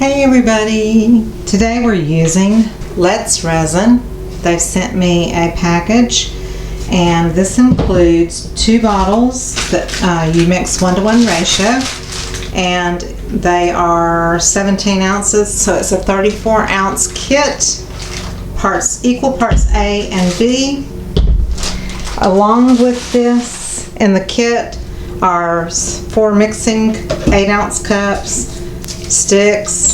Hey everybody! Today we're using Lett's resin. They've sent me a package and this includes 2 bottles that you mix 1-to-1 ratio, and they are 17 ounces, so it's a 34-ounce kit, equal parts A and B. Along with this in the kit are 4 mixing 8-ounce cups, sticks,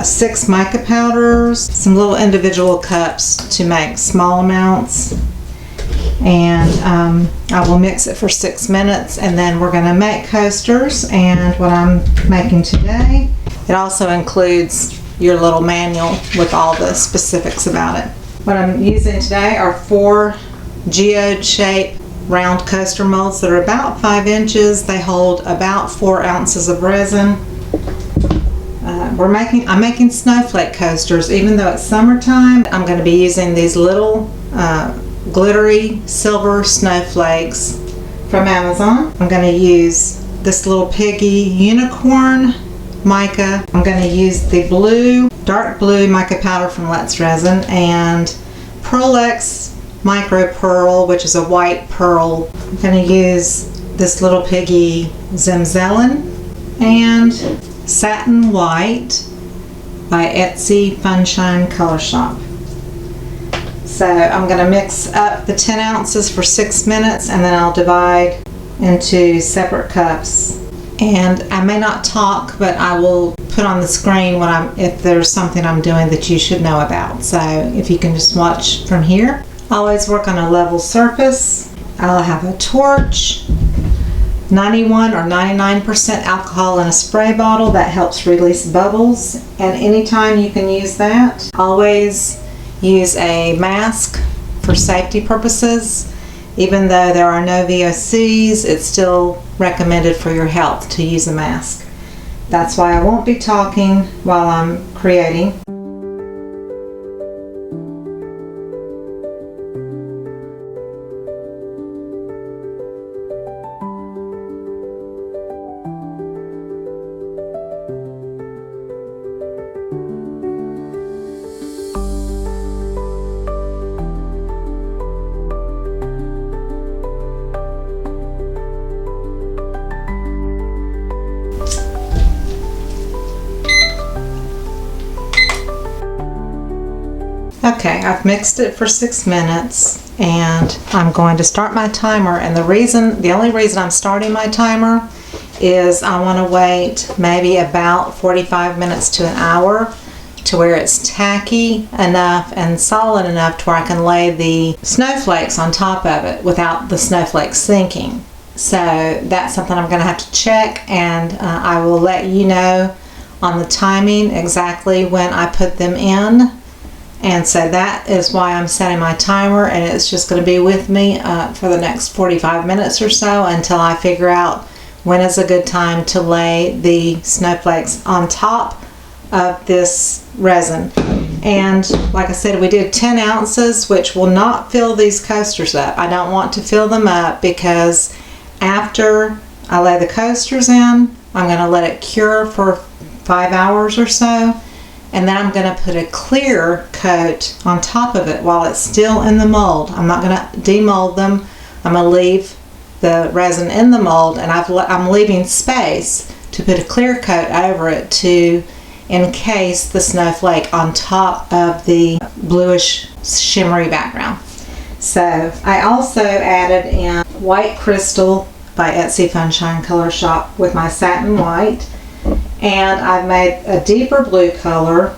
6 mica powders, some little individual cups to make small amounts, and I will mix it for 6 minutes, and then we're going to make coasters. And what I'm making today, it also includes your little manual with all the specifics about it. What I'm using today are 4 geode shaped round coaster molds that are about 5 inches. They hold about 4 ounces of resin. I'm making snowflake coasters. Even though it's summertime, I'm going to be using these little glittery silver snowflakes from Amazon. I'm going to use this little Piggy unicorn mica. I'm going to use the dark blue mica powder from Lett's Resin, and Pearl-X micro pearl, which is a white pearl. I'm going to use this little Piggy Zemzelen and Satin White by Etsy Funshine Color Shop. So I'm going to mix up the 10 ounces for 6 minutes, and then I'll divide into separate cups. And I may not talk, but I will put on the screen if there's something I'm doing that you should know about. So if you can just watch from here. Always work on a level surface. I'll have a torch, 91 or 99% alcohol in a spray bottle that helps release bubbles, and anytime you can use that. Always use a mask for safety purposes. Even though there are no VOCs, it's still recommended for your health to use a mask. That's why I won't be talking while I'm creating. Okay, I've mixed it for 6 minutes and I'm going to start my timer, and the only reason I'm starting my timer is I want to wait maybe about 45 minutes to an hour to where it's tacky enough and solid enough to where I can lay the snowflakes on top of it without the snowflakes sinking. So that's something I'm going to have to check, and I will let you know on the timing exactly when I put them in. And so that is why I'm setting my timer, and it's just going to be with me for the next 45 minutes or so until I figure out when is a good time to lay the snowflakes on top of this resin. And like I said, we did 10 ounces, which will not fill these coasters up. I don't want to fill them up because after I lay the coasters in, I'm going to let it cure for 5 hours or so. And then I'm going to put a clear coat on top of it while it's still in the mold. I'm not going to demold them. I'm going to leave the resin in the mold, and I'm leaving space to put a clear coat over it to encase the snowflake on top of the bluish shimmery background. So I also added in White Crystal by Etsy Funshine Color Shop with my Satin White. And I've made a deeper blue color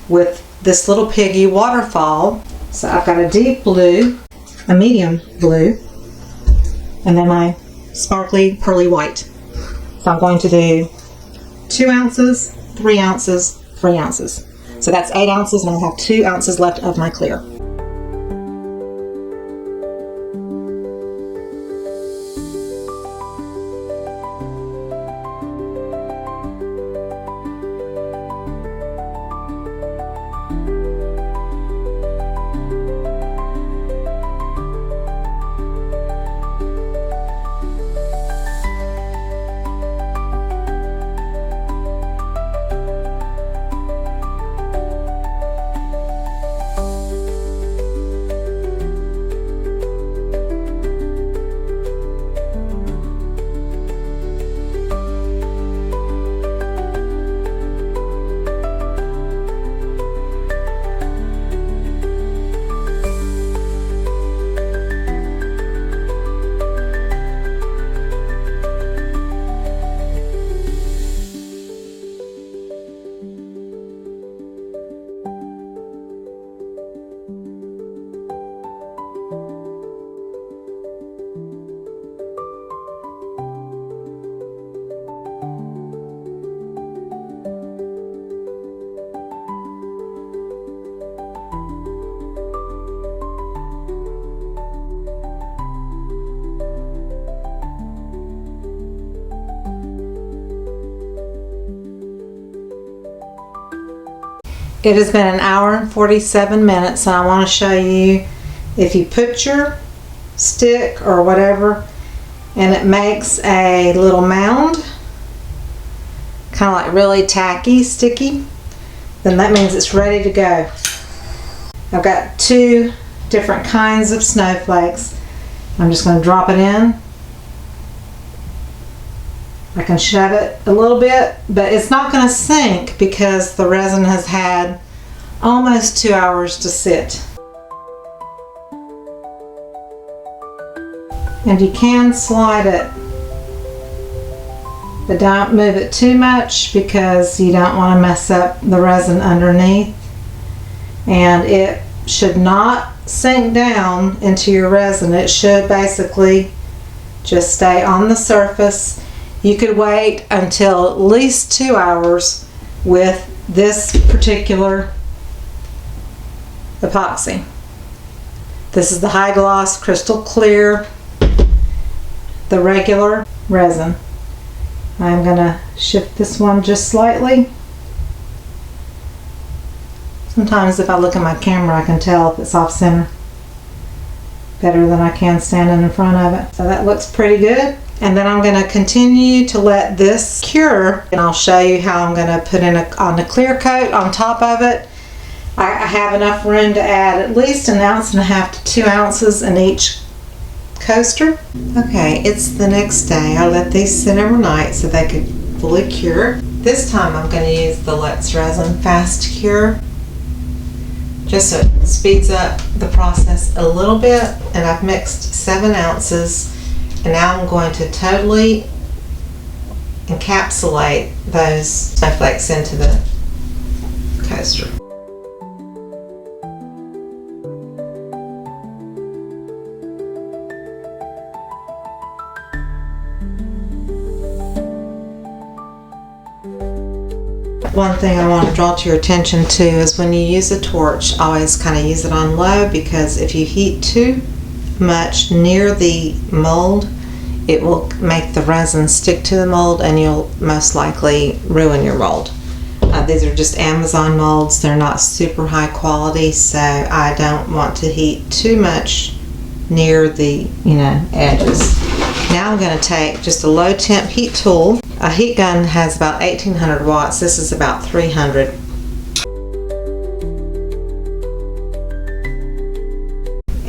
with this little Piggy Waterfall. So I've got a deep blue, a medium blue, and then my sparkly pearly white. So I'm going to do 2 ounces, 3 ounces, 3 ounces. So that's 8 ounces, and I have 2 ounces left of my clear. It has been an hour and 47 minutes, and I want to show you if you put your stick or whatever and it makes a little mound, kind of like really tacky, sticky, then that means it's ready to go. I've got two different kinds of snowflakes. I'm just going to drop it in. I can shove it a little bit, but it's not going to sink because the resin has had almost 2 hours to sit. And you can slide it, but don't move it too much because you don't want to mess up the resin underneath. And it should not sink down into your resin. It should basically just stay on the surface. You could wait until at least 2 hours with this particular epoxy. This is the high gloss crystal clear, the regular resin. I'm going to shift this one just slightly. Sometimes if I look at my camera I can tell if it's off center better than I can standing in front of it. So that looks pretty good. And then I'm going to continue to let this cure, and I'll show you how I'm going to put in on a clear coat on top of it. I have enough room to add at least 1.5 ounces to 2 ounces in each coaster. Okay, it's the next day. I let these sit overnight so they could fully cure. This time I'm going to use the Lett's Resin Fast Cure, just so it speeds up the process a little bit. And I've mixed 7 ounces, and now I'm going to totally encapsulate those snowflakes into the coaster. One thing I want to draw to your attention to is when you use a torch, always kind of use it on low, because if you heat too much near the mold, it will make the resin stick to the mold and you'll most likely ruin your mold. These are just Amazon molds. They're not super high quality, so I don't want to heat too much near the edges. Now I'm going to take just a low temp heat tool. A heat gun has about 1800 watts. This is about 300.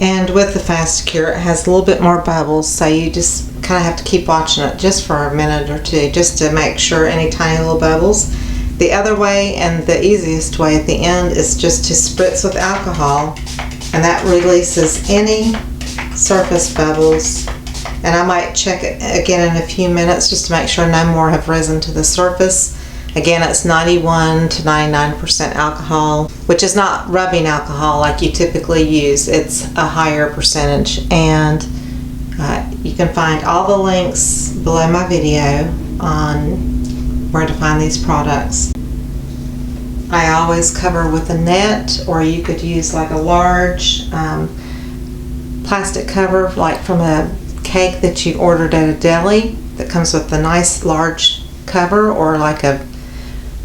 And with the Fast Cure, it has a little bit more bubbles, so you just kind of have to keep watching it just for a minute or two, just to make sure any tiny little bubbles. The other way, and the easiest way at the end, is just to spritz with alcohol, and that releases any surface bubbles. And I might check it again in a few minutes just to make sure no more have risen to the surface. Again, it's 91 to 99% alcohol, which is not rubbing alcohol like you typically use. It's a higher percentage. And you can find all the links below my video on where to find these products. I always cover with a net, or you could use like a large plastic cover, like from a cake that you ordered at a deli that comes with a nice large cover, or like a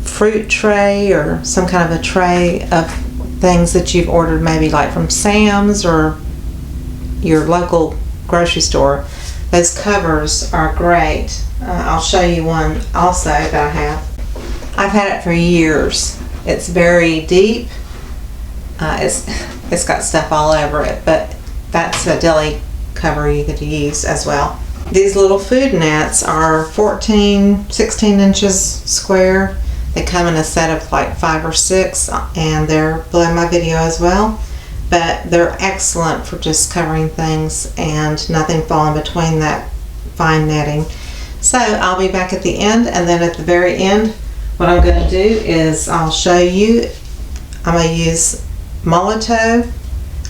fruit tray or some kind of a tray of things that you've ordered, maybe like from Sam's or your local grocery store. Those covers are great. I'll show you one also that I have. I've had it for years. It's very deep. It's got stuff all over it, but that's a deli cover you could use as well. These little food nets are 16 inches square. They come in a set of like 5 or 6, and they're below my video as well. But they're excellent for just covering things and nothing falling between that fine netting. So I'll be back at the end, and then at the very end what I'm going to do is I'll show you. I'm going to use Molotow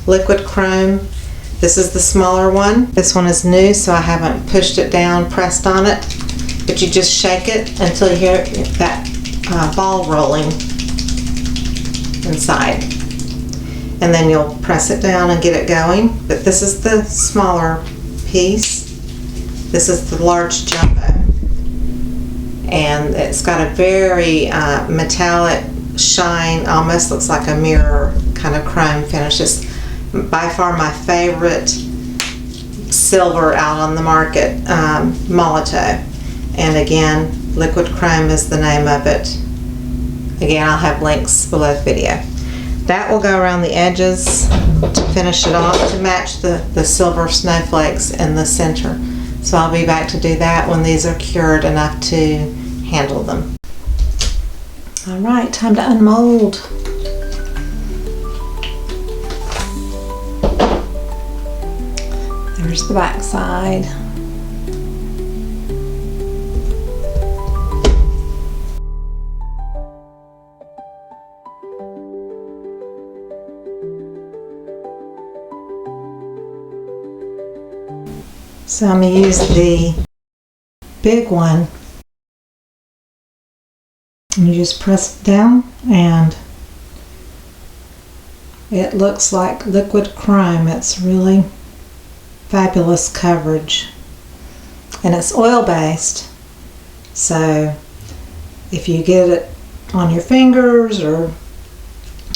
liquid chrome. This is the smaller one. This one is new, so I haven't pushed it down, pressed on it, but you just shake it until you hear that ball rolling inside, and then you'll press it down and get it going. But this is the smaller piece. This is the large jumbo, and it's got a very metallic shine, almost looks like a mirror kind of chrome finish. It's by far my favorite silver out on the market, Molotow. And again, liquid chrome is the name of it. Again, I'll have links below the video. That will go around the edges to finish it off to match the silver snowflakes in the center. So I'll be back to do that when these are cured enough to handle them. All right, time to unmold. There's the back side. So I'm going to use the big one. And you just press it down and it looks like liquid chrome. It's really fabulous coverage. And it's oil based. So if you get it on your fingers or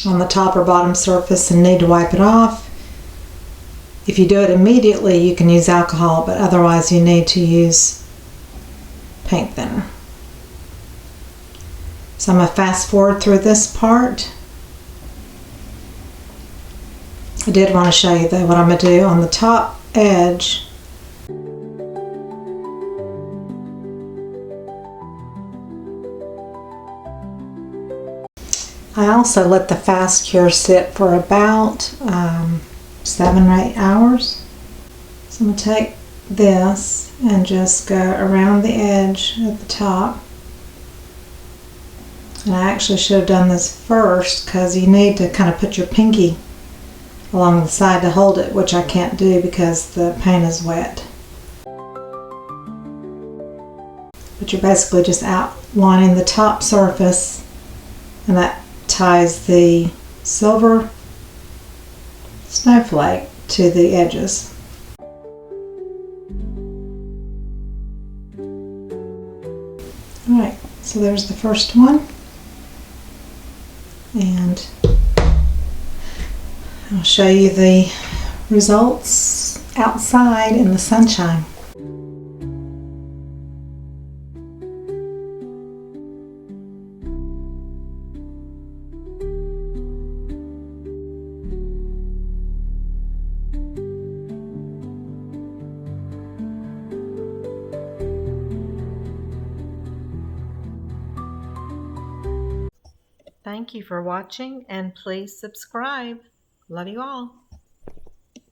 on the top or bottom surface and need to wipe it off, if you do it immediately, you can use alcohol, but otherwise you need to use paint thinner. So I'm going to fast forward through this part. I did want to show you though what I'm going to do on the top edge. I also let the fast cure sit for about 7 or 8 hours. So I'm going to take this and just go around the edge at the top. And I actually should have done this first because you need to kind of put your pinky along the side to hold it, which I can't do because the paint is wet. But you're basically just outlining the top surface, and that ties the silver snowflake to the edges. Alright, so there's the first one. And I'll show you the results outside in the sunshine. Thank you for watching, and please subscribe. Love you all.